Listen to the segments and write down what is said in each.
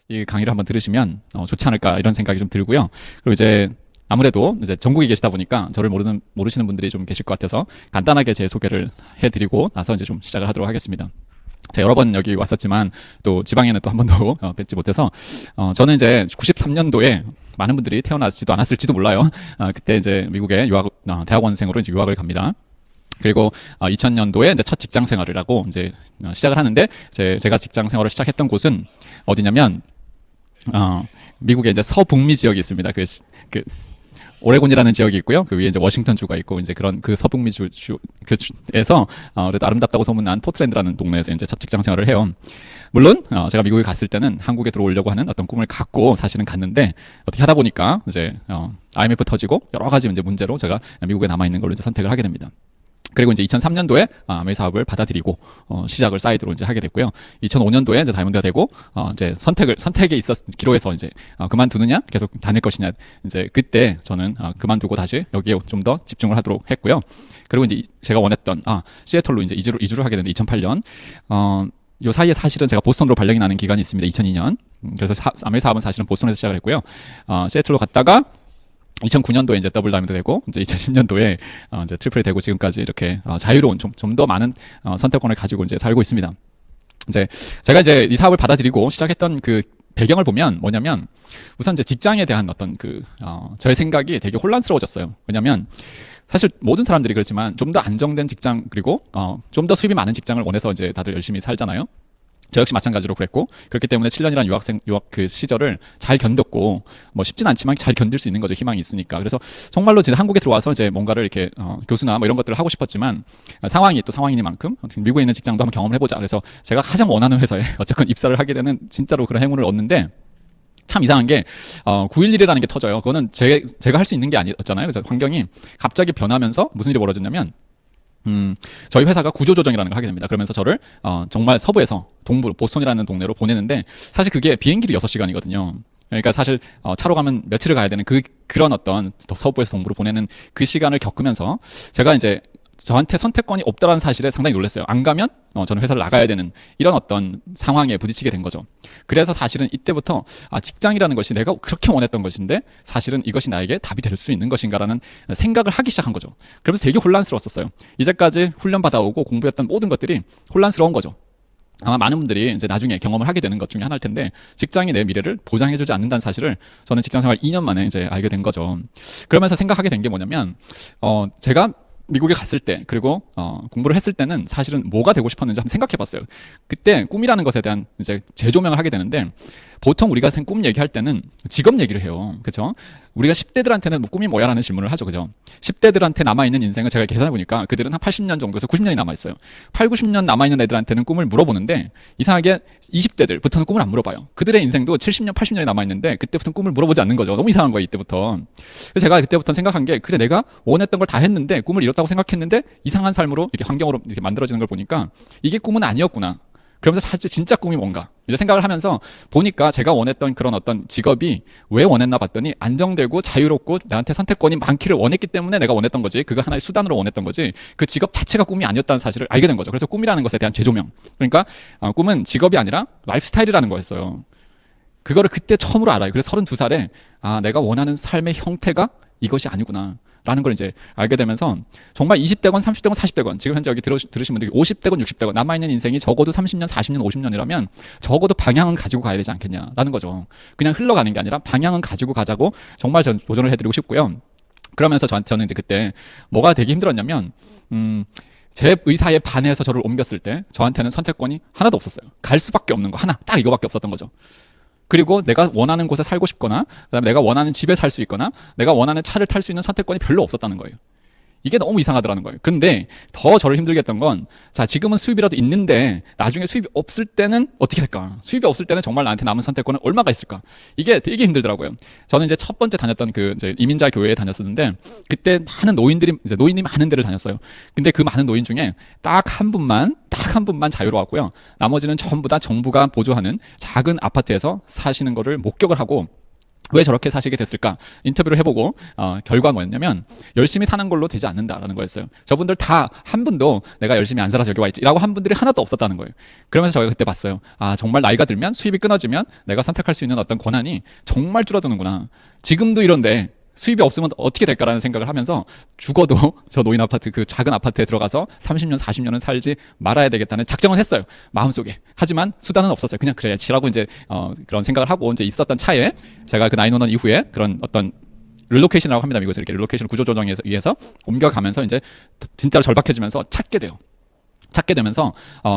이 강의를 한번 들으시면 좋지 않을까 이런 생각이 좀 들고요. 그리고 이제 아무래도 이제 전국에 계시다 보니까 저를 모르시는 분들이 좀 계실 것 같아서 간단하게 제 소개를 해드리고 나서 이제 좀 시작을 하도록 하겠습니다. 제가 여러 번 여기 왔었지만 또 지방에는 또 한 번도 뵙지 못해서 저는 이제 93년도에 많은 분들이 태어나지도 않았을지도 몰라요. 그때 이제 미국에 대학원생으로 이제 유학을 갑니다. 그리고 2000년도에 이제 첫 직장 생활을 하고 이제 시작을 하는데 제가 직장 생활을 시작했던 곳은 어디냐면 미국의 이제 서북미 지역이 있습니다. 그 오레곤이라는 지역이 있고요. 그 위에 이제 워싱턴 주가 있고 이제 그런 그 서북미 주에서 그래도 아름답다고 소문난 포틀랜드라는 동네에서 이제 첫 직장 생활을 해요. 물론 제가 미국에 갔을 때는 한국에 들어오려고 하는 어떤 꿈을 갖고 사실은 갔는데 어떻게 하다 보니까 이제 IMF 터지고 여러 가지 이제 문제로 제가 미국에 남아 있는 걸로 이제 선택을 하게 됩니다. 그리고 이제 2003년도에 아메 사업을 받아들이고 시작을 사이드로 이제 하게 됐고요. 2005년도에 이제 다이몬드가 되고 이제 선택에 있었기로 해서 이제 그만두느냐 계속 다닐 것이냐 이제 그때 저는 그만두고 다시 여기에 좀 더 집중을 하도록 했고요. 그리고 이제 제가 원했던 시애틀로 이제 이주를 하게 됐는데 2008년 요 사이에 사실은 제가 보스턴으로 발령이 나는 기간이 있습니다. 2002년. 그래서 아메 사업은 사실은 보스턴에서 시작을 했고요. 시애틀로 갔다가 2009년도에 이제 더블 다이몬드 되고 이제 2010년도에 이제 트리플이 되고 지금까지 이렇게 자유로운 좀 더 많은 선택권을 가지고 이제 살고 있습니다. 이제 제가 이제 이 사업을 받아들이고 시작했던 그 배경을 보면 뭐냐면 우선 이제 직장에 대한 어떤 저의 생각이 되게 혼란스러워졌어요. 왜냐면 사실 모든 사람들이 그렇지만 좀 더 안정된 직장 그리고 좀 더 수입이 많은 직장을 원해서 이제 다들 열심히 살잖아요. 저 역시 마찬가지로 그랬고 그렇기 때문에 7년이라는 유학 그 시절을 잘 견뎠고 뭐 쉽진 않지만 잘 견딜 수 있는 거죠. 희망이 있으니까. 그래서 정말로 이제 한국에 들어와서 이제 뭔가를 이렇게 교수나 뭐 이런 것들을 하고 싶었지만 상황이 또 상황이니만큼 미국에 있는 직장도 한번 경험을 해보자. 그래서 제가 가장 원하는 회사에 어쨌건 입사를 하게 되는 진짜로 그런 행운을 얻는데 참 이상한 게 9.11이라는 게 터져요. 그거는 제가 할 수 있는 게 아니었잖아요. 그래서 환경이 갑자기 변하면서 무슨 일이 벌어졌냐면 저희 회사가 구조조정이라는 걸 하게 됩니다. 그러면서 저를 정말 서부에서 동부로 보스턴이라는 동네로 보내는데 사실 그게 비행기로 6시간이거든요. 그러니까 사실 차로 가면 며칠을 가야 되는 그런 어떤 서부에서 동부로 보내는 그 시간을 겪으면서 제가 이제 저한테 선택권이 없다라는 사실에 상당히 놀랐어요. 안 가면 저는 회사를 나가야 되는 이런 어떤 상황에 부딪히게 된 거죠. 그래서 사실은 이때부터 직장이라는 것이 내가 그렇게 원했던 것인데 사실은 이것이 나에게 답이 될 수 있는 것인가라는 생각을 하기 시작한 거죠. 그러면서 되게 혼란스러웠었어요. 이제까지 훈련 받아오고 공부했던 모든 것들이 혼란스러운 거죠. 아마 많은 분들이 이제 나중에 경험을 하게 되는 것 중에 하나일 텐데 직장이 내 미래를 보장해주지 않는다는 사실을 저는 직장 생활 2년 만에 이제 알게 된 거죠. 그러면서 생각하게 된 게 뭐냐면 제가 미국에 갔을 때 그리고 공부를 했을 때는 사실은 뭐가 되고 싶었는지 한번 생각해 봤어요. 그때 꿈이라는 것에 대한 이제 재조명을 하게 되는데 보통 우리가 꿈 얘기할 때는 직업 얘기를 해요. 그렇죠? 우리가 10대들한테는 뭐 꿈이 뭐야라는 질문을 하죠. 그죠? 10대들한테 남아있는 인생을 제가 계산해 보니까 그들은 한 80년 정도에서 90년이 남아있어요. 8, 90년 남아있는 애들한테는 꿈을 물어보는데 이상하게 20대들부터는 꿈을 안 물어봐요. 그들의 인생도 70년, 80년이 남아있는데 그때부터는 꿈을 물어보지 않는 거죠. 너무 이상한 거예요. 이때부터. 그래서 제가 그때부터 생각한 게 그래 내가 원했던 걸 다 했는데 꿈을 이뤘다고 생각했는데 이상한 삶으로 이렇게 환경으로 이렇게 만들어지는 걸 보니까 이게 꿈은 아니었구나. 그러면서 사실 진짜 꿈이 뭔가 이제 생각을 하면서 보니까 제가 원했던 그런 어떤 직업이 왜 원했나 봤더니 안정되고 자유롭고 나한테 선택권이 많기를 원했기 때문에 내가 원했던 거지. 그거 하나의 수단으로 원했던 거지. 그 직업 자체가 꿈이 아니었다는 사실을 알게 된 거죠. 그래서 꿈이라는 것에 대한 재조명. 그러니까 꿈은 직업이 아니라 라이프스타일이라는 거였어요. 그거를 그때 처음으로 알아요. 그래서 32살에 내가 원하는 삶의 형태가 이것이 아니구나. 라는 걸 이제 알게 되면서 정말 20대건 30대건 40대건 지금 현재 여기 들으신 분들이 50대건 60대건 남아있는 인생이 적어도 30년 40년 50년이라면 적어도 방향은 가지고 가야 되지 않겠냐라는 거죠. 그냥 흘러가는 게 아니라 방향은 가지고 가자고 정말 전 도전을 해드리고 싶고요. 그러면서 저는 이제 그때 뭐가 되게 힘들었냐면 제 의사에 반해서 저를 옮겼을 때 저한테는 선택권이 하나도 없었어요. 갈 수밖에 없는 거 하나 딱 이거밖에 없었던 거죠. 그리고 내가 원하는 곳에 살고 싶거나 그다음에 내가 원하는 집에 살 수 있거나 내가 원하는 차를 탈 수 있는 선택권이 별로 없었다는 거예요. 이게 너무 이상하더라는 거예요. 근데 더 저를 힘들게 했던 건 지금은 수입이라도 있는데 나중에 수입이 없을 때는 어떻게 될까? 수입이 없을 때는 정말 나한테 남은 선택권은 얼마가 있을까? 이게 되게 힘들더라고요. 저는 이제 첫 번째 다녔던 이제 이민자 교회에 다녔었는데 그때 많은 노인들이 많은 데를 다녔어요. 근데 그 많은 노인 중에 딱 한 분만 자유로웠고요. 나머지는 전부 다 정부가 보조하는 작은 아파트에서 사시는 거를 목격을 하고 왜 저렇게 사시게 됐을까? 인터뷰를 해보고 결과 뭐였냐면 열심히 사는 걸로 되지 않는다라는 거였어요. 저분들 다 한 분도 내가 열심히 안 살아서 여기 와 있지라고 한 분들이 하나도 없었다는 거예요. 그러면서 저희가 그때 봤어요. 아, 정말 나이가 들면 수입이 끊어지면 내가 선택할 수 있는 어떤 권한이 정말 줄어드는구나. 지금도 이런데 수입이 없으면 어떻게 될까라는 생각을 하면서 죽어도 저 노인 아파트, 그 작은 아파트에 들어가서 30년, 40년은 살지 말아야 되겠다는 작정은 했어요. 마음속에. 하지만 수단은 없었어요. 그냥 그래야지라고 이제 그런 생각을 하고 이제 있었던 차에 제가 그 911 이후에 그런 어떤 릴로케이션이라고 합니다. 이것을 이렇게 릴로케이션 구조조정에 의해서 옮겨가면서 이제 진짜로 절박해지면서 찾게 돼요. 찾게 되면서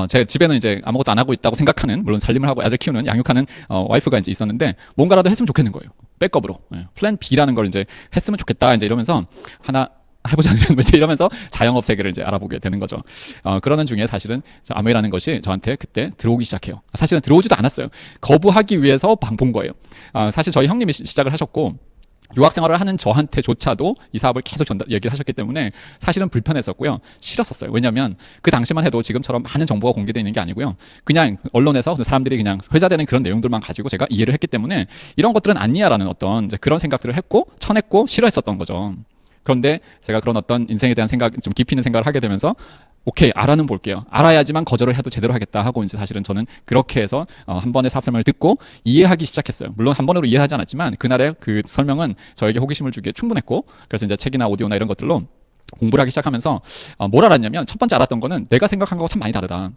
제 집에는 이제 아무것도 안 하고 있다고 생각하는, 물론 살림을 하고 아들 키우는, 양육하는 와이프가 이제 있었는데 뭔가라도 했으면 좋겠는 거예요. 백업으로. 플랜 B라는 걸 이제 했으면 좋겠다. 이제 이러면서 하나 해보자는 이제 이러면서 자영업 세계를 이제 알아보게 되는 거죠. 그러는 중에 사실은 아메이라는 것이 저한테 그때 들어오기 시작해요. 사실은 들어오지도 않았어요. 거부하기 위해서 본 거예요. 사실 저희 형님이 시작을 하셨고 유학 생활을 하는 저한테조차도 이 사업을 계속 얘기를 하셨기 때문에 사실은 불편했었고요. 싫었었어요. 왜냐하면 그 당시만 해도 지금처럼 많은 정보가 공개되어 있는 게 아니고요. 그냥 언론에서 사람들이 그냥 회자되는 그런 내용들만 가지고 제가 이해를 했기 때문에 이런 것들은 아니야라는 어떤 이제 그런 생각들을 했고 쳐냈고 싫어했었던 거죠. 그런데 제가 그런 어떤 인생에 대한 생각, 좀 깊이 있는 생각을 하게 되면서 오케이, 알아는 볼게요. 알아야지만 거절을 해도 제대로 하겠다 하고 이제 사실은 저는 그렇게 해서 한 번의 사업 설명을 듣고 이해하기 시작했어요. 물론 한 번으로 이해하지 않았지만 그날의 그 설명은 저에게 호기심을 주기에 충분했고, 그래서 이제 책이나 오디오나 이런 것들로 공부를 하기 시작하면서 뭘 알았냐면, 첫 번째 알았던 거는 내가 생각한 거가 참 많이 다르다.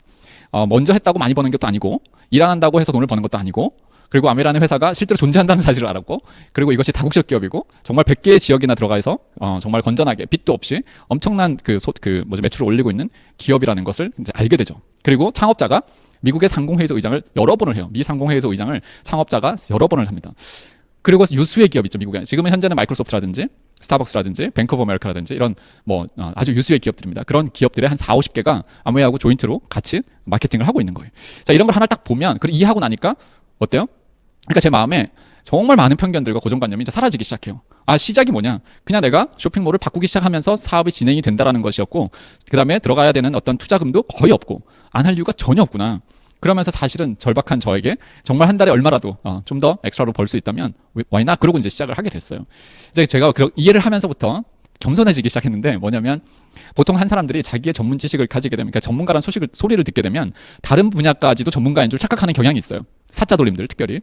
먼저 했다고 많이 버는 것도 아니고, 일 안 한다고 해서 돈을 버는 것도 아니고, 그리고 아메라는 회사가 실제로 존재한다는 사실을 알았고, 그리고 이것이 다국적 기업이고 정말 100개의 지역이나 들어가서 정말 건전하게 빚도 없이 엄청난 매출을 올리고 있는 기업이라는 것을 이제 알게 되죠. 그리고 창업자가 미국의 상공회의소 의장을 여러 번을 해요. 미 상공회의소 의장을 창업자가 여러 번을 합니다. 그리고 유수의 기업 있죠, 미국에. 지금은 현재는 마이크로소프트라든지 스타벅스라든지 뱅크 오브 아메리카라든지 이런 아주 유수의 기업들입니다. 그런 기업들의 한 4, 50개가 아메하고 조인트로 같이 마케팅을 하고 있는 거예요. 자, 이런 걸 하나 딱 보면, 그리고 이해하고 나니까 어때요? 그러니까 제 마음에 정말 많은 편견들과 고정관념이 이제 사라지기 시작해요. 시작이 뭐냐? 그냥 내가 쇼핑몰을 바꾸기 시작하면서 사업이 진행이 된다라는 것이었고, 그 다음에 들어가야 되는 어떤 투자금도 거의 없고, 안 할 이유가 전혀 없구나. 그러면서 사실은 절박한 저에게 정말 한 달에 얼마라도 좀 더 엑스트라로 벌 수 있다면 why not? 그러고 이제 시작을 하게 됐어요. 이제 제가 이해를 하면서부터 겸손해지기 시작했는데, 뭐냐면 보통 한 사람들이 자기의 전문 지식을 가지게 되면, 그러니까 전문가라는 소리를 듣게 되면 다른 분야까지도 전문가인 줄 착각하는 경향이 있어요. 사자 돌림들 특별히.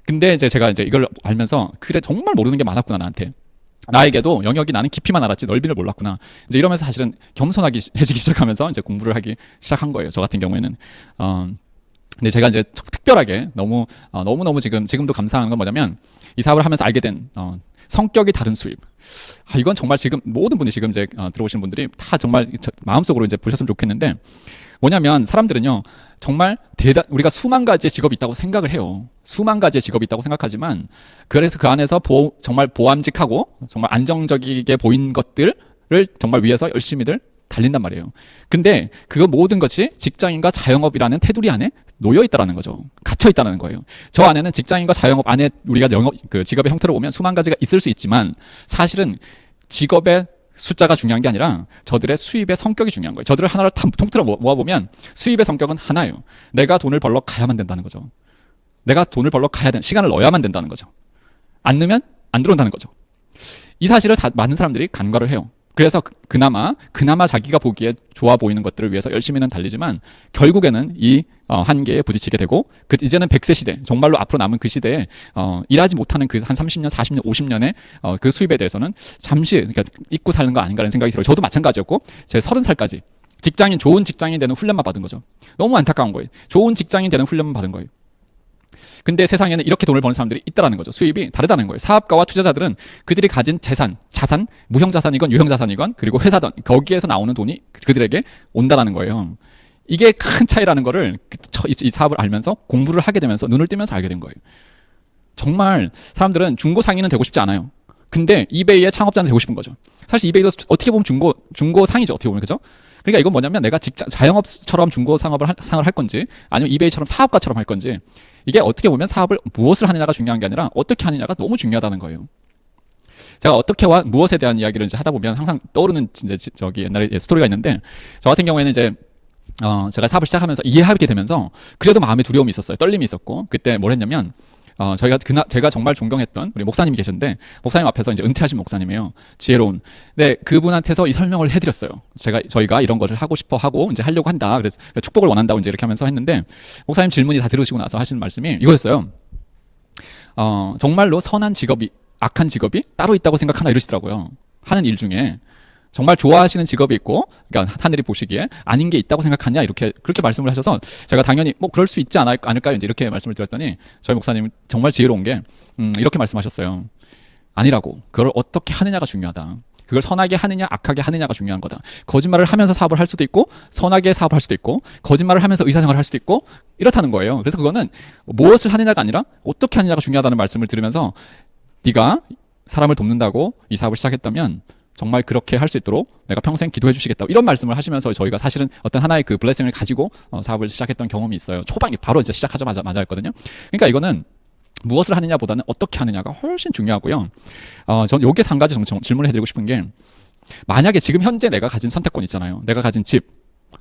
근데 이제 제가 이제 이걸 알면서, 그래, 정말 모르는 게 많았구나, 나에게도 영역이, 나는 깊이만 알았지 넓이를 몰랐구나. 이제 이러면서 사실은 겸손하게 해지기 시작하면서 이제 공부를 하기 시작한 거예요. 저 같은 경우에는. 근데 제가 이제 특별하게 너무너무 지금도 감사한 건 뭐냐면, 이 사업을 하면서 알게 된 성격이 다른 수입. 이건 정말 지금 모든 분이 지금 이제 들어오시는 분들이 다 정말 마음속으로 이제 보셨으면 좋겠는데, 뭐냐면 사람들은요, 정말 우리가 수만 가지의 직업이 있다고 생각을 해요. 수만 가지의 직업이 있다고 생각하지만, 그래서 그 안에서 정말 보암직하고 정말 안정적이게 보인 것들을 정말 위해서 열심히들 달린단 말이에요. 근데 그 모든 것이 직장인과 자영업이라는 테두리 안에 놓여 있다라는 거죠. 갇혀 있다는 거예요. 저 안에는 직장인과 자영업 안에 우리가 직업의 형태로 보면 수만 가지가 있을 수 있지만, 사실은 직업의 숫자가 중요한 게 아니라 저들의 수입의 성격이 중요한 거예요. 저들을 하나를 다 통틀어 모아보면 수입의 성격은 하나예요. 내가 돈을 벌러 가야만 된다는 거죠. 내가 돈을 벌러 가야 되는, 시간을 넣어야만 된다는 거죠. 안 넣으면 안 들어온다는 거죠. 이 사실을 많은 사람들이 간과를 해요. 그래서 그나마 자기가 보기에 좋아 보이는 것들을 위해서 열심히는 달리지만, 결국에는 이 한계에 부딪히게 되고, 이제는 100세 시대, 정말로 앞으로 남은 그 시대에 일하지 못하는 그 한 30년, 40년, 50년의 그 수입에 대해서는 잠시 그러니까 잊고 사는 거 아닌가라는 생각이 들어요. 저도 마찬가지였고, 제 30살까지 좋은 직장인 되는 훈련만 받은 거죠. 너무 안타까운 거예요. 좋은 직장인 되는 훈련만 받은 거예요. 근데 세상에는 이렇게 돈을 버는 사람들이 있다라는 거죠. 수입이 다르다는 거예요. 사업가와 투자자들은 그들이 가진 자산, 무형자산이건 유형자산이건, 그리고 회사든 거기에서 나오는 돈이 그들에게 온다라는 거예요. 이게 큰 차이라는 거를 이 사업을 알면서 공부를 하게 되면서 눈을 뜨면서 알게 된 거예요. 정말 사람들은 중고 상인은 되고 싶지 않아요. 근데 이베이의 창업자는 되고 싶은 거죠. 사실 이베이도 어떻게 보면 중고 상이죠. 어떻게 보면, 그죠? 그러니까 이건 뭐냐면, 내가 자영업처럼 중고 상을 할 건지, 아니면 이베이처럼 사업가처럼 할 건지, 이게 어떻게 보면 사업을 무엇을 하느냐가 중요한 게 아니라 어떻게 하느냐가 너무 중요하다는 거예요. 제가 어떻게와 무엇에 대한 이야기를 이제 하다 보면 항상 떠오르는 저기 옛날에 스토리가 있는데, 저 같은 경우에는 이제 제가 사업을 시작하면서 이해하게 되면서 그래도 마음에 두려움이 있었어요. 떨림이 있었고, 그때 뭘 했냐면, 제가 정말 존경했던 우리 목사님이 계셨는데, 목사님 앞에서 이제 은퇴하신 목사님이에요. 지혜로운. 네, 그분한테서 이 설명을 해드렸어요. 저희가 이런 것을 하고 싶어 하고 이제 하려고 한다. 그래서 축복을 원한다고 이제 이렇게 하면서 했는데, 목사님 질문이 다 들으시고 나서 하시는 말씀이 이거였어요. 정말로 선한 직업이, 악한 직업이 따로 있다고 생각하나 이러시더라고요. 하는 일 중에. 정말 좋아하시는 직업이 있고, 그러니까 하늘이 보시기에 아닌 게 있다고 생각하냐, 그렇게 말씀을 하셔서 제가 당연히 뭐 그럴 수 있지 않을까요? 이제 이렇게 말씀을 드렸더니 저희 목사님은 정말 지혜로운 게, 이렇게 말씀하셨어요. 아니라고. 그걸 어떻게 하느냐가 중요하다. 그걸 선하게 하느냐, 악하게 하느냐가 중요한 거다. 거짓말을 하면서 사업을 할 수도 있고, 선하게 사업을 할 수도 있고, 거짓말을 하면서 의사생활을 할 수도 있고, 이렇다는 거예요. 그래서 그거는 무엇을 하느냐가 아니라 어떻게 하느냐가 중요하다는 말씀을 들으면서, 네가 사람을 돕는다고 이 사업을 시작했다면 정말 그렇게 할 수 있도록 내가 평생 기도해 주시겠다, 이런 말씀을 하시면서 저희가 사실은 어떤 하나의 그 블레싱을 가지고 사업을 시작했던 경험이 있어요. 초반에 바로 이제 시작하자마자 했거든요. 그러니까 이거는 무엇을 하느냐보다는 어떻게 하느냐가 훨씬 중요하고요. 전 여기서 한 가지 질문을 해드리고 싶은 게, 만약에 지금 현재 내가 가진 선택권 있잖아요. 내가 가진 집,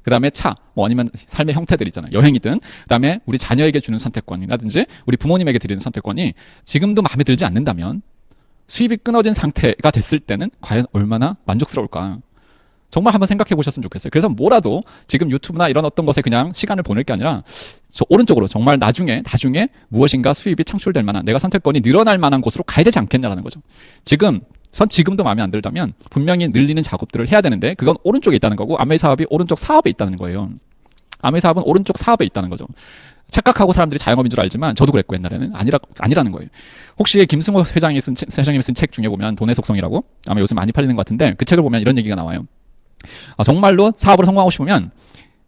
그 다음에 차, 뭐 아니면 삶의 형태들 있잖아요. 여행이든, 그 다음에 우리 자녀에게 주는 선택권이라든지 우리 부모님에게 드리는 선택권이 지금도 마음에 들지 않는다면, 수입이 끊어진 상태가 됐을 때는 과연 얼마나 만족스러울까? 정말 한번 생각해 보셨으면 좋겠어요. 그래서 뭐라도 지금 유튜브나 이런 어떤 것에 그냥 시간을 보낼 게 아니라 저 오른쪽으로 정말 나중에 무엇인가 수입이 창출될 만한, 내가 선택권이 늘어날 만한 곳으로 가야 되지 않겠냐라는 거죠. 지금도 마음에 안 들다면 분명히 늘리는 작업들을 해야 되는데, 그건 오른쪽에 있다는 거고, 아메이 사업이 오른쪽 사업에 있다는 거예요. 아메이 사업은 오른쪽 사업에 있다는 거죠. 착각하고 사람들이 자영업인 줄 알지만 저도 그랬고 옛날에는 아니라는 거예요. 혹시 김승호 회장님이 쓴 책 중에 보면 돈의 속성이라고, 아마 요새 많이 팔리는 것 같은데, 그 책을 보면 이런 얘기가 나와요. 정말로 사업으로 성공하고 싶으면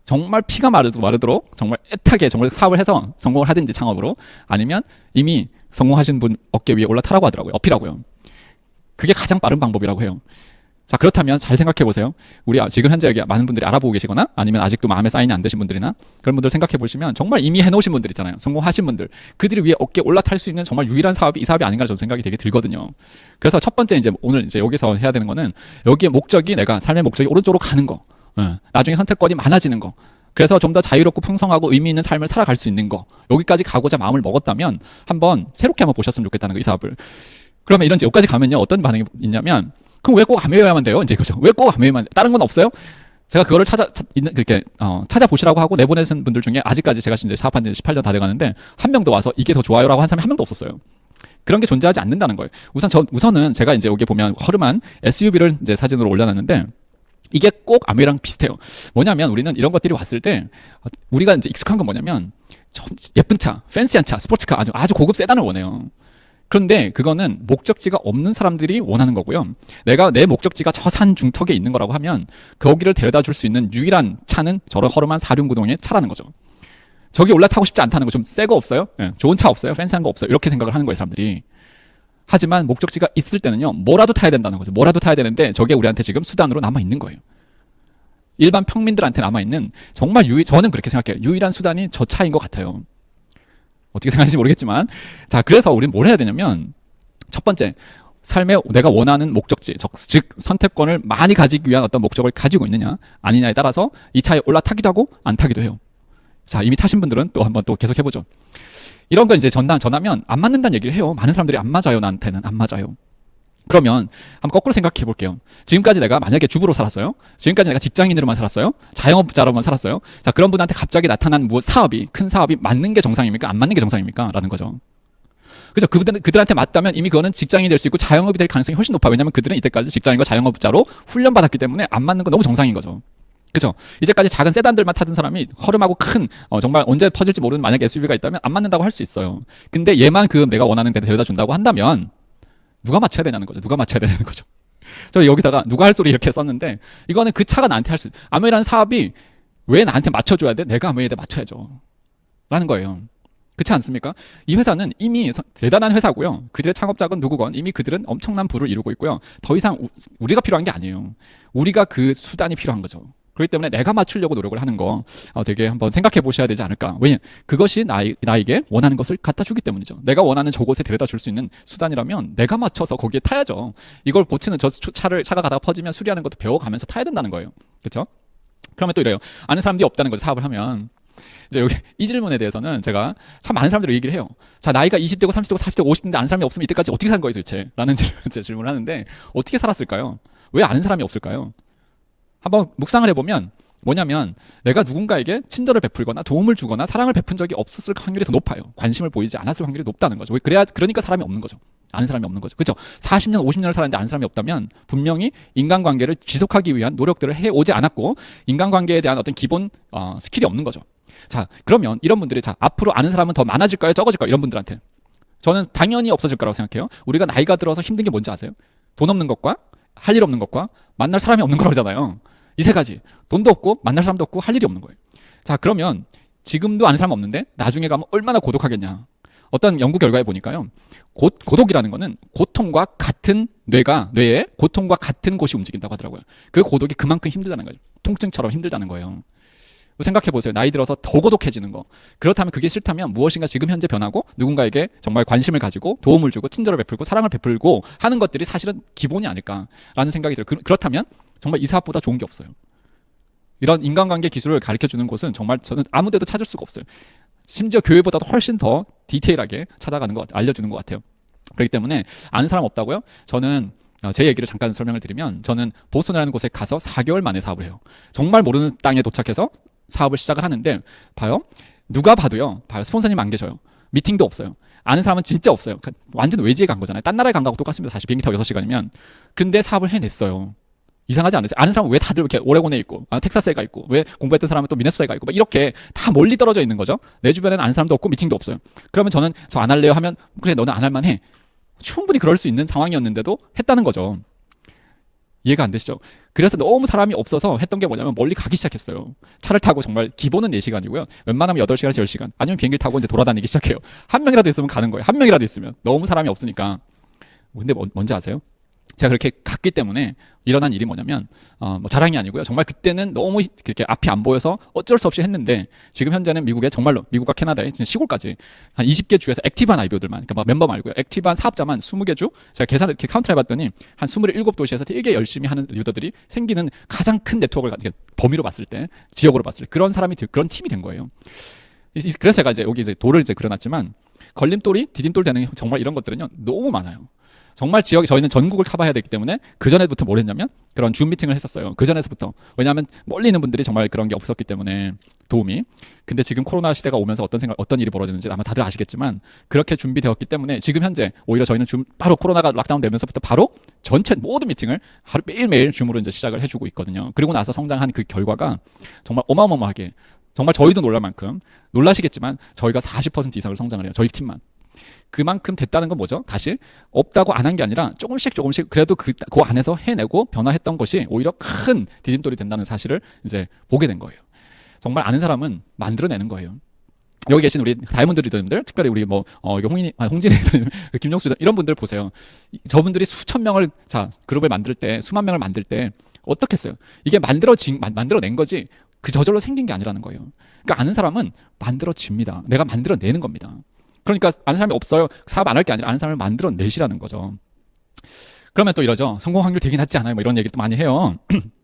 정말 피가 마르도록 정말 애타게 정말 사업을 해서 성공을 하든지, 창업으로, 아니면 이미 성공하신 분 어깨 위에 올라타라고 하더라고요. 어필하고요. 그게 가장 빠른 방법이라고 해요. 자, 그렇다면 잘 생각해 보세요. 우리 지금 현재 여기 많은 분들이 알아보고 계시거나, 아니면 아직도 마음에 사인이 안 되신 분들이나 그런 분들 생각해 보시면, 정말 이미 해놓으신 분들 있잖아요. 성공하신 분들, 그들이 위에 어깨 올라탈 수 있는 정말 유일한 사업이 이 사업이 아닌가, 저는 생각이 되게 들거든요. 그래서 첫 번째 오늘 여기서 해야 되는 거는, 여기에 목적이, 내가 삶의 목적이 오른쪽으로 가는 거, 나중에 선택권이 많아지는 거, 그래서 좀 더 자유롭고 풍성하고 의미 있는 삶을 살아갈 수 있는 거, 여기까지 가고자 마음을 먹었다면 한번 새롭게 한번 보셨으면 좋겠다는 거, 이 사업을. 그러면 여기까지 가면요, 어떤 반응이 있냐면, 그럼 왜 꼭 아메이어야만 돼요? 이제 이거죠. 왜 꼭 아메이어야만, 다른 건 없어요? 제가 그거를 찾아보시라고 하고 내보내신 분들 중에, 아직까지 제가 이제 사업한 지 18년 다 돼가는데, 한 명도 와서 이게 더 좋아요라고 한 사람이 한 명도 없었어요. 그런 게 존재하지 않는다는 거예요. 우선은 제가 이제 여기 보면 허름한 SUV를 이제 사진으로 올려놨는데, 이게 꼭 아메이랑 비슷해요. 뭐냐면, 우리는 이런 것들이 왔을 때, 우리가 이제 익숙한 건 뭐냐면, 좀 예쁜 차, 팬시한 차, 스포츠카, 아주 고급 세단을 원해요. 그런데 그거는 목적지가 없는 사람들이 원하는 거고요. 내 목적지가 저 산 중턱에 있는 거라고 하면, 거기를 데려다 줄 수 있는 유일한 차는 저런 허름한 4륜구동의 차라는 거죠. 저기 올라타고 싶지 않다는 거, 좀 새 거 없어요? 좋은 차 없어요? 팬시한 거 없어요? 이렇게 생각을 하는 거예요, 사람들이. 하지만 목적지가 있을 때는요, 뭐라도 타야 된다는 거죠. 뭐라도 타야 되는데, 저게 우리한테 지금 수단으로 남아있는 거예요. 일반 평민들한테 남아있는, 정말 저는 그렇게 생각해요. 유일한 수단이 저 차인 것 같아요. 어떻게 생각하실지 모르겠지만, 자, 그래서 우리는 뭘 해야 되냐면, 첫 번째, 삶에 내가 원하는 목적지, 즉 선택권을 많이 가지기 위한 어떤 목적을 가지고 있느냐 아니냐에 따라서 이 차에 올라타기도 하고 안 타기도 해요. 자, 이미 타신 분들은 또 한번 또 계속 해보죠. 이런 거 이제 전하면 안 맞는다는 얘기를 해요. 많은 사람들이 안 맞아요, 나한테는 안 맞아요. 그러면 한번 거꾸로 생각해 볼게요. 지금까지 내가 만약에 주부로 살았어요. 지금까지 내가 직장인으로만 살았어요. 자영업자로만 살았어요. 자, 그런 분한테 갑자기 나타난 큰 사업이 맞는 게 정상입니까? 안 맞는 게 정상입니까? 라는 거죠. 그죠? 그들한테 맞다면 이미 그거는 직장인이 될 수 있고 자영업이 될 가능성이 훨씬 높아요. 왜냐면 그들은 이때까지 직장인과 자영업자로 훈련받았기 때문에 안 맞는 건 너무 정상인 거죠. 그죠? 이제까지 작은 세단들만 타던 사람이 허름하고 큰, 정말 언제 퍼질지 모르는 만약에 SUV가 있다면 안 맞는다고 할 수 있어요. 근데 얘만 내가 원하는 데 데려다 준다고 한다면, 누가 맞춰야 되냐는 거죠. 누가 맞춰야 되는 거죠. 저 여기다가 누가 할 소리 이렇게 썼는데, 이거는 그 차가 나한테 할 수, 아메이라는 사업이 왜 나한테 맞춰줘야 돼? 내가 아메이에 맞춰야죠. 라는 거예요. 그렇지 않습니까? 이 회사는 이미 대단한 회사고요. 그들의 창업자건 누구건 이미 그들은 엄청난 부를 이루고 있고요. 더 이상 우리가 필요한 게 아니에요. 우리가 그 수단이 필요한 거죠. 그렇기 때문에 내가 맞추려고 노력을 하는 거 되게 한번 생각해 보셔야 되지 않을까. 왜냐면 그것이 나에게 원하는 것을 갖다 주기 때문이죠. 내가 원하는 저곳에 데려다 줄 수 있는 수단이라면 내가 맞춰서 거기에 타야죠. 이걸 고치는 차가 가다가 퍼지면 수리하는 것도 배워가면서 타야 된다는 거예요. 그렇죠? 그러면 또 이래요. 아는 사람들이 없다는 거죠. 사업을 하면. 이제 여기 이 질문에 대해서는 제가 참 많은 사람들이 얘기를 해요. 자, 나이가 20대고 30대고 40대고 50대인데 아는 사람이 없으면 이때까지 어떻게 산 거예요 도대체? 라는 질문을 하는데 어떻게 살았을까요? 왜 아는 사람이 없을까요? 한번 묵상을 해보면 뭐냐면 내가 누군가에게 친절을 베풀거나 도움을 주거나 사랑을 베푼 적이 없었을 확률이 더 높아요. 관심을 보이지 않았을 확률이 높다는 거죠. 그러니까 사람이 없는 거죠. 아는 사람이 없는 거죠. 그렇죠? 40년, 50년을 살았는데 아는 사람이 없다면 분명히 인간관계를 지속하기 위한 노력들을 해오지 않았고 인간관계에 대한 어떤 기본 스킬이 없는 거죠. 자, 그러면 이런 분들이 자 앞으로 아는 사람은 더 많아질까요? 적어질까요? 이런 분들한테 저는 당연히 없어질 거라고 생각해요. 우리가 나이가 들어서 힘든 게 뭔지 아세요? 돈 없는 것과 할 일 없는 것과 만날 사람이 없는 거라고 하잖아요. 이 세 가지. 돈도 없고 만날 사람도 없고 할 일이 없는 거예요. 자, 그러면 지금도 아는 사람 없는데 나중에 가면 얼마나 고독하겠냐. 어떤 연구 결과에 보니까요. 고독이라는 거는 고통과 같은 뇌에 고통과 같은 곳이 움직인다고 하더라고요. 그 고독이 그만큼 힘들다는 거예요. 통증처럼 힘들다는 거예요. 생각해 보세요. 나이 들어서 더 고독해지는 거. 그렇다면 그게 싫다면 무엇인가 지금 현재 변하고 누군가에게 정말 관심을 가지고 도움을 주고 친절을 베풀고 사랑을 베풀고 하는 것들이 사실은 기본이 아닐까라는 생각이 들어요. 그렇다면 정말 이 사업보다 좋은 게 없어요. 이런 인간관계 기술을 가르쳐주는 곳은 정말 저는 아무 데도 찾을 수가 없어요. 심지어 교회보다도 훨씬 더 디테일하게 찾아가는 것 같아요. 알려주는 것 같아요. 그렇기 때문에 아는 사람 없다고요? 저는 제 얘기를 잠깐 설명을 드리면 저는 보스턴이라는 곳에 가서 4개월 만에 사업을 해요. 정말 모르는 땅에 도착해서 사업을 시작을 하는데 봐요. 누가 봐도요. 스폰서님 안 계셔요. 미팅도 없어요. 아는 사람은 진짜 없어요. 완전 외지에 간 거잖아요. 딴 나라에 간 거하고 똑같습니다. 사실 비행기 타고 6시간이면. 근데 사업을 해냈어요. 이상하지 않으세요? 아는 사람은 왜 다들 이렇게 오레곤에 있고 텍사스에 가 있고 왜 공부했던 사람은 또 미네소타에 가 있고 막 이렇게 다 멀리 떨어져 있는 거죠. 내 주변에는 아는 사람도 없고 미팅도 없어요. 그러면 저는 저 안 할래요 하면 그래 너는 안 할 만해. 충분히 그럴 수 있는 상황이었는데도 했다는 거죠. 이해가 안 되시죠? 그래서 너무 사람이 없어서 했던 게 뭐냐면 멀리 가기 시작했어요. 차를 타고 정말 기본은 4시간이고요. 웬만하면 8시간에서 10시간. 아니면 비행기를 타고 이제 돌아다니기 시작해요. 한 명이라도 있으면 가는 거예요. 한 명이라도 있으면. 너무 사람이 없으니까. 근데 뭔지 아세요? 제가 그렇게 갔기 때문에 일어난 일이 뭐냐면 뭐 자랑이 아니고요. 정말 그때는 너무 그렇게 앞이 안 보여서 어쩔 수 없이 했는데 지금 현재는 미국에 정말로 미국과 캐나다에 진짜 시골까지 한 20개 주에서 액티브한 IBO들만 그러니까 막 멤버 말고요. 액티브한 사업자만 20개 주 제가 계산을 이렇게 카운트 해봤더니 한 27도시에서 되게 열심히 하는 리더들이 생기는 가장 큰 네트워크를 범위로 봤을 때 지역으로 봤을 때 그런 사람이 그런 팀이 된 거예요. 그래서 제가 이제 여기 이제 돌을 이제 그려놨지만 걸림돌이 디딤돌 되는 정말 이런 것들은요 너무 많아요. 정말 저희는 전국을 커버해야 되기 때문에 그 전에부터 뭘 했냐면 그런 줌 미팅을 했었어요. 그 전에서부터. 왜냐하면 멀리 있는 분들이 정말 그런 게 없었기 때문에 도움이. 근데 지금 코로나 시대가 오면서 어떤 일이 벌어지는지 아마 다들 아시겠지만 그렇게 준비되었기 때문에 지금 현재 오히려 저희는 바로 코로나가 락다운 되면서부터 바로 전체 모든 미팅을 하루 매일매일 줌으로 이제 시작을 해주고 있거든요. 그리고 나서 성장한 그 결과가 정말 어마어마하게 정말 저희도 놀랄 만큼 놀라시겠지만 저희가 40% 이상을 성장을 해요. 저희 팀만. 그만큼 됐다는 건 뭐죠? 다시 없다고 안 한 게 아니라 조금씩 그래도 그 안에서 해내고 변화했던 것이 오히려 큰 디딤돌이 된다는 사실을 이제 보게 된 거예요. 정말 아는 사람은 만들어내는 거예요. 여기 계신 우리 다이아몬드 리더님들, 특별히 우리 홍진 리더님, 김용수 리더 이런 분들 보세요. 저분들이 수천 명을 그룹을 만들 때 수만 명을 만들 때 어떻게 했어요? 이게 만들어낸 거지 그 저절로 생긴 게 아니라는 거예요. 그러니까 아는 사람은 만들어집니다. 내가 만들어내는 겁니다. 그러니까 아는 사람이 없어요. 사업 안 할 게 아니라 아는 사람을 만들어내시라는 거죠. 그러면 또 이러죠. 성공 확률 되게 낮지 않아요? 뭐 이런 얘기를 또 많이 해요.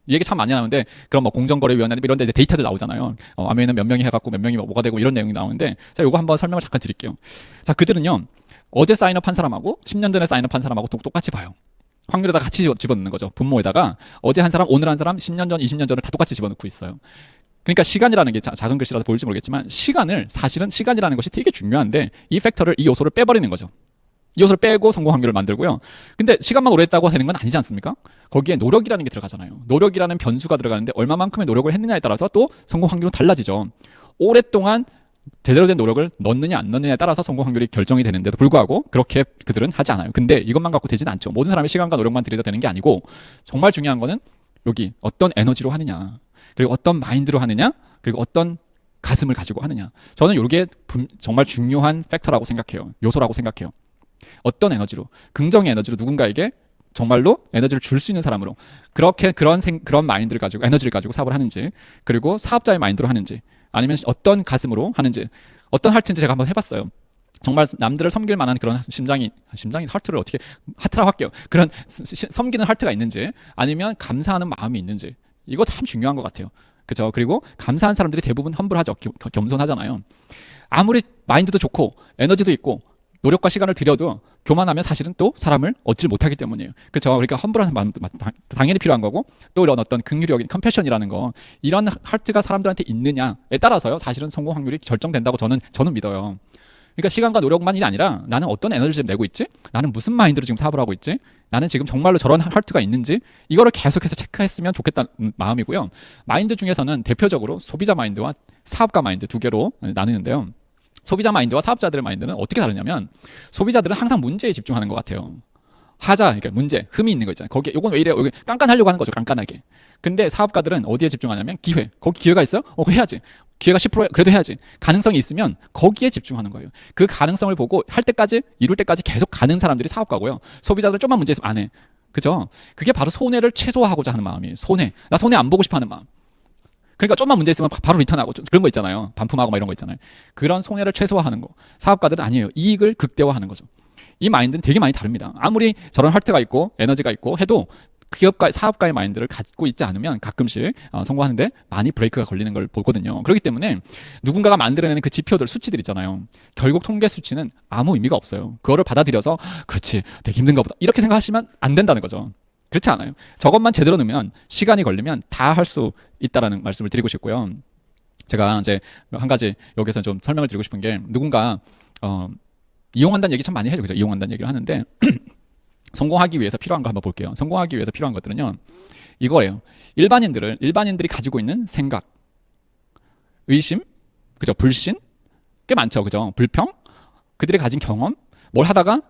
이 얘기 참 많이 하는데 그럼 뭐 공정거래위원회 이런 데 데이터들 나오잖아요. 아메는 몇 명이 해갖고 몇 명이 뭐가 되고 이런 내용이 나오는데 자, 요거 한번 설명을 잠깐 드릴게요. 자, 그들은요. 어제 사인업한 사람하고 10년 전에 사인업한 사람하고 똑같이 봐요. 확률에다 같이 집어넣는 거죠. 분모에다가 어제 한 사람, 오늘 한 사람, 10년 전, 20년 전을 다 똑같이 집어넣고 있어요. 그러니까 시간이라는 게 작은 글씨라도 보일지 모르겠지만 사실은 시간이라는 것이 되게 중요한데 이 요소를 빼버리는 거죠. 이 요소를 빼고 성공 확률을 만들고요. 근데 시간만 오래 했다고 되는 건 아니지 않습니까? 거기에 노력이라는 게 들어가잖아요. 노력이라는 변수가 들어가는데 얼마만큼의 노력을 했느냐에 따라서 또 성공 확률은 달라지죠. 오랫동안 제대로 된 노력을 넣느냐 안 넣느냐에 따라서 성공 확률이 결정이 되는데도 불구하고 그렇게 그들은 하지 않아요. 근데 이것만 갖고 되진 않죠. 모든 사람이 시간과 노력만 들여다 되는 게 아니고 정말 중요한 거는 여기 어떤 에너지로 하느냐 그리고 어떤 마인드로 하느냐 그리고 어떤 가슴을 가지고 하느냐. 저는 이게 정말 중요한 팩터라고 생각해요. 요소라고 생각해요. 어떤 에너지로 긍정의 에너지로 누군가에게 정말로 에너지를 줄 수 있는 사람으로 그렇게 그런 마인드를 가지고 에너지를 가지고 사업을 하는지 그리고 사업자의 마인드로 하는지 아니면 어떤 가슴으로 하는지 어떤 하트인지 제가 한번 해봤어요. 정말 남들을 섬길 만한 그런 심장이 하트를 어떻게 하트라고 할게요. 그런 섬기는 하트가 있는지 아니면 감사하는 마음이 있는지 이거 참 중요한 것 같아요. 그죠? 그리고 감사한 사람들이 대부분 험불하죠. 겸손하잖아요. 아무리 마인드도 좋고 에너지도 있고 노력과 시간을 들여도 교만하면 사실은 또 사람을 얻질 못하기 때문이에요. 그렇죠? 그러니까 험불한 마음 당연히 필요한 거고, 또 이런 어떤 긍휼력인 컴패션이라는 거, 이런 하트가 사람들한테 있느냐에 따라서요 사실은 성공 확률이 결정된다고 저는 믿어요. 그러니까 시간과 노력만이 아니라 나는 어떤 에너지를 내고 있지? 나는 무슨 마인드로 지금 사업을 하고 있지? 나는 지금 정말로 저런 하트가 있는지 이거를 계속해서 체크했으면 좋겠다는 마음이고요. 마인드 중에서는 대표적으로 소비자 마인드와 사업가 마인드 두 개로 나누는데요. 소비자 마인드와 사업자들의 마인드는 어떻게 다르냐면, 소비자들은 항상 문제에 집중하는 것 같아요. 하자, 그러니까 문제, 흠이 있는 거 있잖아요. 거기에 요건 왜 이래? 여기 깐깐하려고 하는 거죠, 깐깐하게. 근데 사업가들은 어디에 집중하냐면 기회. 거기 기회가 있어요? 그거 해야지. 기회가 10%야. 그래도 해야지. 가능성이 있으면 거기에 집중하는 거예요. 그 가능성을 보고 할 때까지, 이룰 때까지 계속 가는 사람들이 사업가고요. 소비자들은 좀만 문제 있으면 안 해. 그죠? 그게 바로 손해를 최소화하고자 하는 마음이에요. 손해. 나 손해 안 보고 싶어 하는 마음. 그러니까 좀만 문제 있으면 바로 리턴하고 그런 거 있잖아요. 반품하고 막 이런 거 있잖아요. 그런 손해를 최소화하는 거. 사업가들은 아니에요. 이익을 극대화하는 거죠. 이 마인드는 되게 많이 다릅니다. 아무리 저런 헐트가 있고 에너지가 있고 해도 기업가, 사업가의 마인드를 갖고 있지 않으면 가끔씩 성공하는데 많이 브레이크가 걸리는 걸 보거든요. 그렇기 때문에 누군가가 만들어내는 그 지표들, 수치들 있잖아요. 결국 통계 수치는 아무 의미가 없어요. 그거를 받아들여서 그렇지, 되게 힘든가 보다 이렇게 생각하시면 안 된다는 거죠. 그렇지 않아요. 저것만 제대로 넣으면 시간이 걸리면 다 할 수 있다라는 말씀을 드리고 싶고요. 제가 이제 한 가지 여기서 좀 설명을 드리고 싶은 게, 누군가 이용한다는 얘기 참 많이 해요. 그죠? 이용한다는 얘기를 하는데 성공하기 위해서 필요한 거 한번 볼게요. 성공하기 위해서 필요한 것들은요, 이거예요. 일반인들이 가지고 있는 생각, 의심, 그죠? 불신, 꽤 많죠. 그죠? 불평, 그들이 가진 경험, 뭘 하다가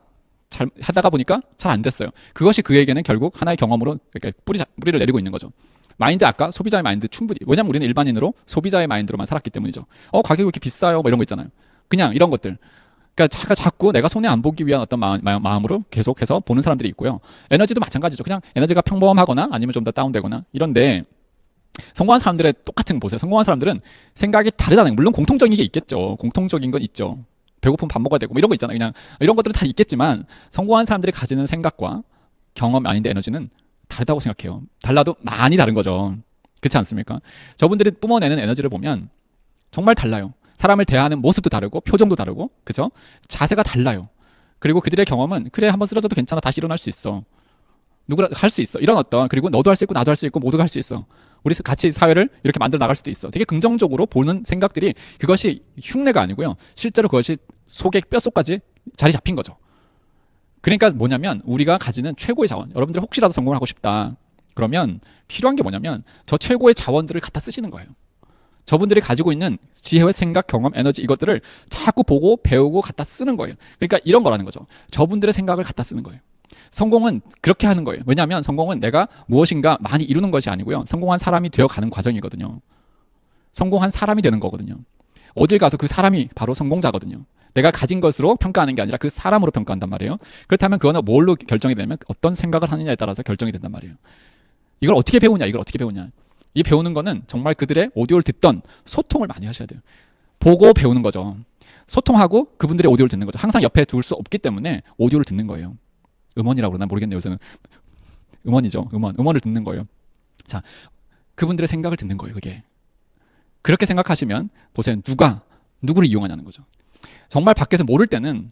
보니까 잘 안 됐어요. 그것이 그에게는 결국 하나의 경험으로 이렇게 뿌리를 내리고 있는 거죠. 마인드, 아까 소비자의 마인드 충분히, 왜냐면 우리는 일반인으로 소비자의 마인드로만 살았기 때문이죠. 가격이 왜 이렇게 비싸요? 뭐 이런 거 있잖아요. 그냥 이런 것들. 그러니까 자꾸 내가 손해 안 보기 위한 어떤 마음으로 계속해서 보는 사람들이 있고요. 에너지도 마찬가지죠. 그냥 에너지가 평범하거나 아니면 좀 더 다운되거나 이런데, 성공한 사람들의 똑같은 거 보세요. 성공한 사람들은 생각이 다르다는 거. 물론 공통적인 게 있겠죠. 공통적인 건 있죠. 배고프면 밥 먹어야 되고 뭐 이런 거 있잖아요. 그냥 이런 것들은 다 있겠지만 성공한 사람들이 가지는 생각과 경험, 마인드, 에너지는 다르다고 생각해요. 달라도 많이 다른 거죠. 그렇지 않습니까? 저분들이 뿜어내는 에너지를 보면 정말 달라요. 사람을 대하는 모습도 다르고 표정도 다르고, 그죠? 자세가 달라요. 그리고 그들의 경험은, 그래 한번 쓰러져도 괜찮아, 다시 일어날 수 있어, 누구나 할 수 있어, 이런 어떤, 그리고 너도 할 수 있고 나도 할 수 있고 모두가 할 수 있어, 우리 같이 사회를 이렇게 만들어 나갈 수도 있어, 되게 긍정적으로 보는 생각들이, 그것이 흉내가 아니고요, 실제로 그것이 속의 뼛속까지 자리 잡힌 거죠. 그러니까 뭐냐면, 우리가 가지는 최고의 자원, 여러분들 혹시라도 성공을 하고 싶다 그러면 필요한 게 뭐냐면 저 최고의 자원들을 갖다 쓰시는 거예요. 저분들이 가지고 있는 지혜와 생각, 경험, 에너지, 이것들을 자꾸 보고 배우고 갖다 쓰는 거예요. 그러니까 이런 거라는 거죠. 저분들의 생각을 갖다 쓰는 거예요. 성공은 그렇게 하는 거예요. 왜냐하면 성공은 내가 무엇인가 많이 이루는 것이 아니고요, 성공한 사람이 되어가는 과정이거든요. 성공한 사람이 되는 거거든요. 어딜 가도 그 사람이 바로 성공자거든요. 내가 가진 것으로 평가하는 게 아니라 그 사람으로 평가한단 말이에요. 그렇다면 그거는 뭘로 결정이 되냐면 어떤 생각을 하느냐에 따라서 결정이 된단 말이에요. 이걸 어떻게 배우냐, 이 배우는 거는 정말 그들의 오디오를 듣던 소통을 많이 하셔야 돼요. 보고 배우는 거죠. 소통하고 그분들의 오디오를 듣는 거죠. 항상 옆에 둘 수 없기 때문에 오디오를 듣는 거예요. 음원이라고 그러나 모르겠네요. 요새는 음원이죠. 음원을 듣는 거예요. 자, 그분들의 생각을 듣는 거예요. 그게. 그렇게 생각하시면 보세요. 누구를 이용하냐는 거죠. 정말 밖에서 모르는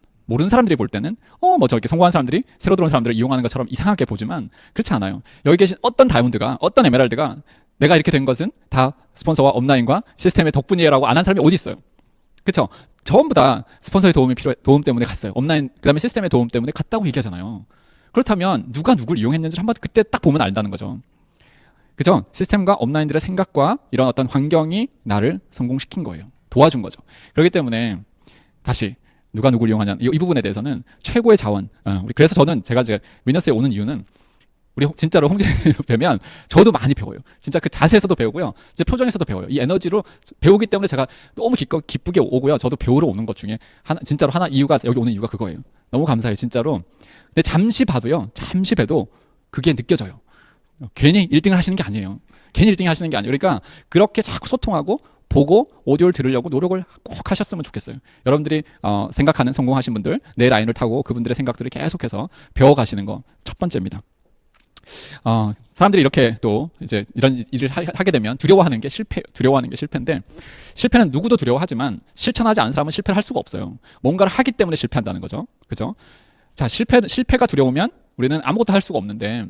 사람들이 볼 때는 뭐 저렇게 성공한 사람들이 새로 들어온 사람들을 이용하는 것처럼 이상하게 보지만, 그렇지 않아요. 여기 계신 어떤 다이아몬드가, 어떤 에메랄드가 내가 이렇게 된 것은 다 스폰서와 업라인과 시스템의 덕분이에요라고 안 한 사람이 어디 있어요? 그렇죠? 전부 다 스폰서의 도움 때문에 갔어요. 업라인, 그다음에 시스템의 도움 때문에 갔다고 얘기하잖아요. 그렇다면 누가 누구를 이용했는지 한번 그때 딱 보면 안다는 거죠. 그죠? 시스템과 업라인들의 생각과 이런 어떤 환경이 나를 성공시킨 거예요. 도와준 거죠. 그렇기 때문에 다시 누가 누구를 이용하냐, 이 부분에 대해서는 최고의 자원. 그래서 제가 위너스에 오는 이유는, 우리 진짜로 홍진이 뵈면 저도 많이 배워요. 진짜 그 자세에서도 배우고요, 이제 표정에서도 배워요. 이 에너지로 배우기 때문에 제가 너무 기쁘게 오고요. 저도 배우러 오는 것 중에 진짜로 이유가, 여기 오는 이유가 그거예요. 너무 감사해요, 진짜로. 근데 잠시 봐도 그게 느껴져요. 괜히 1등을 하시는 게 아니에요. 그러니까 그렇게 자꾸 소통하고 보고 오디오를 들으려고 노력을 꼭 하셨으면 좋겠어요. 여러분들이 생각하는 성공하신 분들, 내 라인을 타고 그분들의 생각들을 계속해서 배워가시는 거 첫 번째입니다. 사람들이 이렇게 또 이제 이런 일을 하게 되면 두려워하는 게 실패예요. 두려워하는 게 실패인데, 실패는 누구도 두려워하지만 실천하지 않은 사람은 실패를 할 수가 없어요. 뭔가를 하기 때문에 실패한다는 거죠. 그죠? 자, 실패가 두려우면 우리는 아무것도 할 수가 없는데,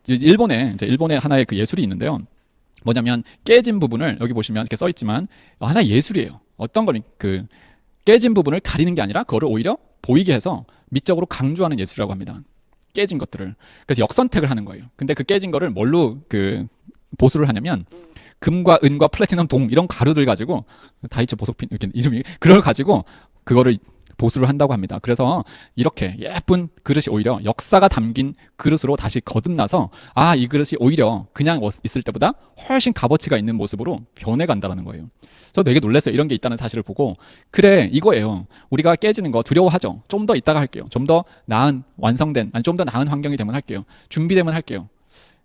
일본에 하나의 그 예술이 있는데요. 뭐냐면 깨진 부분을 여기 보시면 이렇게 써 있지만 하나의 예술이에요. 어떤 걸 그 깨진 부분을 가리는 게 아니라 그거를 오히려 보이게 해서 미적으로 강조하는 예술이라고 합니다. 깨진 것들을. 그래서 역선택을 하는 거예요. 근데 그 깨진 거를 뭘로 그 보수를 하냐면 금과 은과 플래티넘, 동 이런 가루들 가지고 다이치 보석핀 이렇게 이름이 그걸 가지고 그거를 보수를 한다고 합니다. 그래서 이렇게 예쁜 그릇이 오히려 역사가 담긴 그릇으로 다시 거듭나서 이 그릇이 오히려 그냥 있을 때보다 훨씬 값어치가 있는 모습으로 변해간다는 거예요. 저도 되게 놀랐어요. 이런 게 있다는 사실을 보고. 그래, 이거예요. 우리가 깨지는 거 두려워하죠. 좀 더 이따가 할게요. 좀 더 나은 완성된, 아니 좀 더 나은 환경이 되면 할게요. 준비되면 할게요.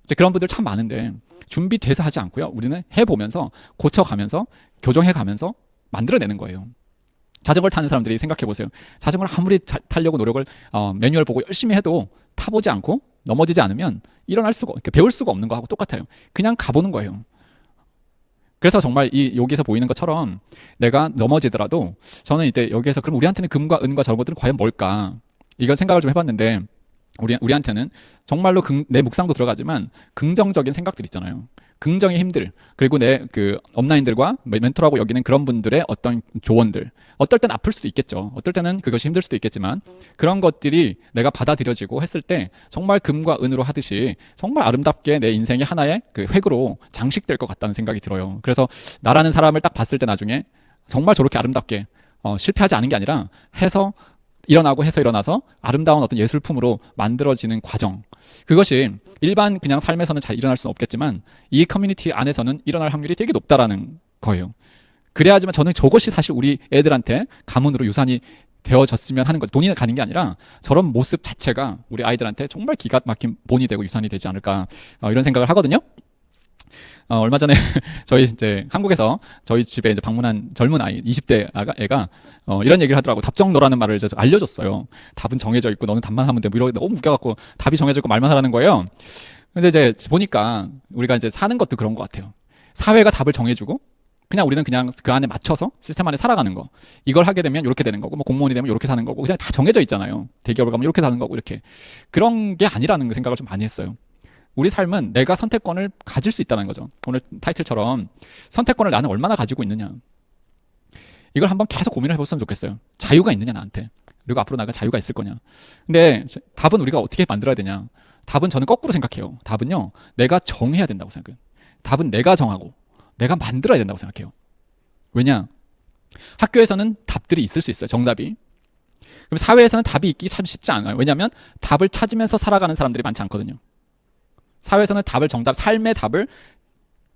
이제 그런 분들 참 많은데 준비돼서 하지 않고요. 우리는 해보면서 고쳐가면서 교정해가면서 만들어내는 거예요. 자전거를 타는 사람들이 생각해 보세요. 자전거를 아무리 타려고 노력을 매뉴얼 보고 열심히 해도 타보지 않고 넘어지지 않으면 일어날 수가, 배울 수가 없는 거하고 똑같아요. 그냥 가보는 거예요. 그래서 정말 여기서 보이는 것처럼 내가 넘어지더라도 저는 이제 여기에서 그럼 우리한테는 금과 은과 저런 것들은 과연 뭘까? 이건 생각을 좀 해봤는데 우리한테는 정말로 내 묵상도 들어가지만 긍정적인 생각들 있잖아요. 긍정의 힘들, 그리고 내 그 업라인들과 멘토라고 여기는 그런 분들의 어떤 조언들, 어떨 땐 아플 수도 있겠죠. 어떨 때는 그것이 힘들 수도 있겠지만 그런 것들이 내가 받아들여지고 했을 때 정말 금과 은으로 하듯이 정말 아름답게 내 인생의 하나의 그 획으로 장식될 것 같다는 생각이 들어요. 그래서 나라는 사람을 딱 봤을 때 나중에 정말 저렇게 아름답게 실패하지 않은 게 아니라 해서 일어나서 아름다운 어떤 예술품으로 만들어지는 과정, 그것이 일반 그냥 삶에서는 잘 일어날 수는 없겠지만 이 커뮤니티 안에서는 일어날 확률이 되게 높다라는 거예요. 그래야지만 저는 저것이 사실 우리 애들한테 가문으로 유산이 되어졌으면 하는 거죠. 돈이 가는 게 아니라 저런 모습 자체가 우리 아이들한테 정말 기가 막힌 본이 되고 유산이 되지 않을까, 이런 생각을 하거든요. 얼마 전에 저희 이제 한국에서 저희 집에 이제 방문한 젊은 아이 20대 애가 이런 얘기를 하더라고. 답정너라는 말을 이제 알려줬어요. 답은 정해져 있고 너는 답만 하면 돼. 뭐 이러고 너무 웃겨갖고 답이 정해져 있고 말만 하라는 거예요. 그래서 이제 보니까 우리가 이제 사는 것도 그런 것 같아요. 사회가 답을 정해주고 그냥 우리는 그냥 그 안에 맞춰서 시스템 안에 살아가는 거. 이걸 하게 되면 이렇게 되는 거고, 뭐 공무원이 되면 이렇게 사는 거고, 그냥 다 정해져 있잖아요. 대기업을 가면 이렇게 사는 거고, 이렇게. 그런 게 아니라는 생각을 좀 많이 했어요. 우리 삶은 내가 선택권을 가질 수 있다는 거죠. 오늘 타이틀처럼 선택권을 나는 얼마나 가지고 있느냐. 이걸 한번 계속 고민을 해봤으면 좋겠어요. 자유가 있느냐, 나한테. 그리고 앞으로 나가 자유가 있을 거냐. 근데 답은 우리가 어떻게 만들어야 되냐. 답은 저는 거꾸로 생각해요. 답은요, 내가 정해야 된다고 생각해요. 답은 내가 정하고 내가 만들어야 된다고 생각해요. 왜냐? 학교에서는 답들이 있을 수 있어요. 정답이. 그럼 사회에서는 답이 있기 참 쉽지 않아요. 왜냐하면 답을 찾으면서 살아가는 사람들이 많지 않거든요. 사회에서는 삶의 답을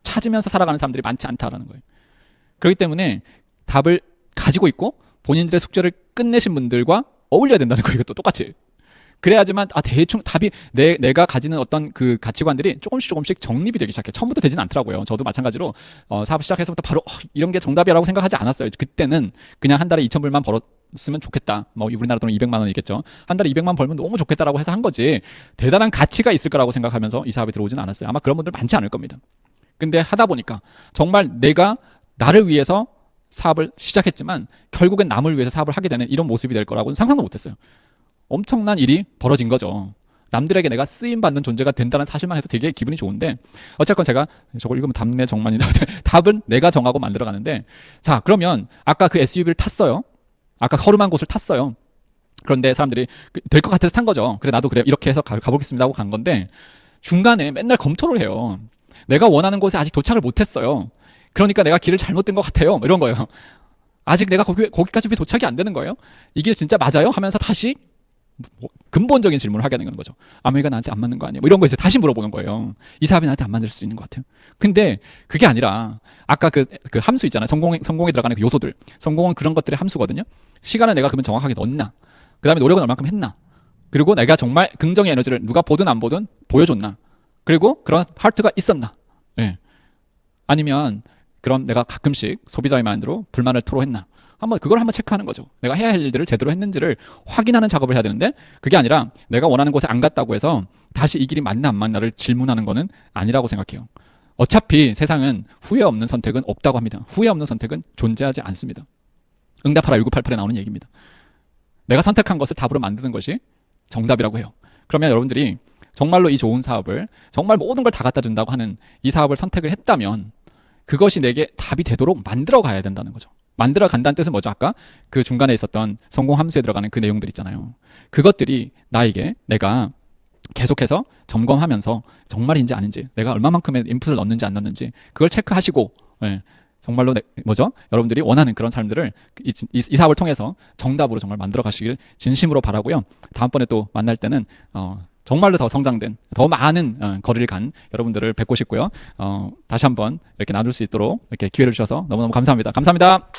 찾으면서 살아가는 사람들이 많지 않다라는 거예요. 그렇기 때문에 답을 가지고 있고 본인들의 숙제를 끝내신 분들과 어울려야 된다는 거예요. 이것도 똑같이. 그래야지만 대충 답이 내가 가지는 어떤 그 가치관들이 조금씩 정립이 되기 시작해. 처음부터 되지는 않더라고요. 저도 마찬가지로 사업 시작해서부터 바로 이런 게 정답이라고 생각하지 않았어요. 그때는 그냥 한 달에 2,000불만 벌었으면 좋겠다. 뭐 우리나라 돈은 200만 원이겠죠. 한 달에 200만 벌면 너무 좋겠다라고 해서 한 거지. 대단한 가치가 있을 거라고 생각하면서 이 사업에 들어오지는 않았어요. 아마 그런 분들 많지 않을 겁니다. 근데 하다 보니까 정말 내가 나를 위해서 사업을 시작했지만 결국엔 남을 위해서 사업을 하게 되는 이런 모습이 될 거라고는 상상도 못했어요. 엄청난 일이 벌어진 거죠. 남들에게 내가 쓰임받는 존재가 된다는 사실만 해도 되게 기분이 좋은데, 어쨌건 제가 저걸 읽으면 답내 정만인데 답은 내가 정하고 만들어가는데, 자, 그러면 아까 그 SUV를 탔어요. 아까 허름한 곳을 탔어요. 그런데 사람들이 될 것 같아서 탄 거죠. 그래, 나도 그래, 이렇게 해서 가보겠습니다 하고 간 건데, 중간에 맨날 검토를 해요. 내가 원하는 곳에 아직 도착을 못했어요. 그러니까 내가 길을 잘못 든 것 같아요. 이런 거예요. 아직 내가 거기까지 왜 도착이 안 되는 거예요? 이 길 진짜 맞아요? 하면서 다시 근본적인 질문을 하게 되는 거죠. 아메리카 나한테 안 맞는 거 아니에요? 뭐 이런 거 이제 다시 물어보는 거예요. 이 사람이 나한테 안 맞을 수 있는 것 같아요. 근데 그게 아니라 아까 그 함수 있잖아요. 성공에 들어가는 그 요소들. 성공은 그런 것들의 함수거든요. 시간을 내가 그러면 정확하게 넣었나? 그 다음에 노력은 얼마큼 했나? 그리고 내가 정말 긍정의 에너지를 누가 보든 안 보든 보여줬나? 그리고 그런 하트가 있었나? 예. 아니면 그럼 내가 가끔씩 소비자의 마인드로 불만을 토로했나? 그걸 한번 체크하는 거죠. 내가 해야 할 일들을 제대로 했는지를 확인하는 작업을 해야 되는데, 그게 아니라 내가 원하는 곳에 안 갔다고 해서 다시 이 길이 맞나 안 맞나를 질문하는 거는 아니라고 생각해요. 어차피 세상은 후회 없는 선택은 없다고 합니다. 후회 없는 선택은 존재하지 않습니다. 응답하라 1988에 나오는 얘기입니다. 내가 선택한 것을 답으로 만드는 것이 정답이라고 해요. 그러면 여러분들이 정말로 이 좋은 사업을, 정말 모든 걸 다 갖다 준다고 하는 이 사업을 선택을 했다면 그것이 내게 답이 되도록 만들어 가야 된다는 거죠. 만들어 간다는 뜻은 뭐죠? 아까 그 중간에 있었던 성공 함수에 들어가는 그 내용들 있잖아요. 그것들이 나에게 내가 계속해서 점검하면서 정말인지 아닌지, 내가 얼마만큼의 인풋을 넣는지 안 넣는지 그걸 체크하시고, 예, 정말로 여러분들이 원하는 그런 삶들을 이 사업을 통해서 정답으로 정말 만들어 가시길 진심으로 바라고요. 다음번에 또 만날 때는 정말로 더 성장된, 더 많은 거리를 간 여러분들을 뵙고 싶고요. 다시 한번 이렇게 나눌 수 있도록 이렇게 기회를 주셔서 너무너무 감사합니다. 감사합니다.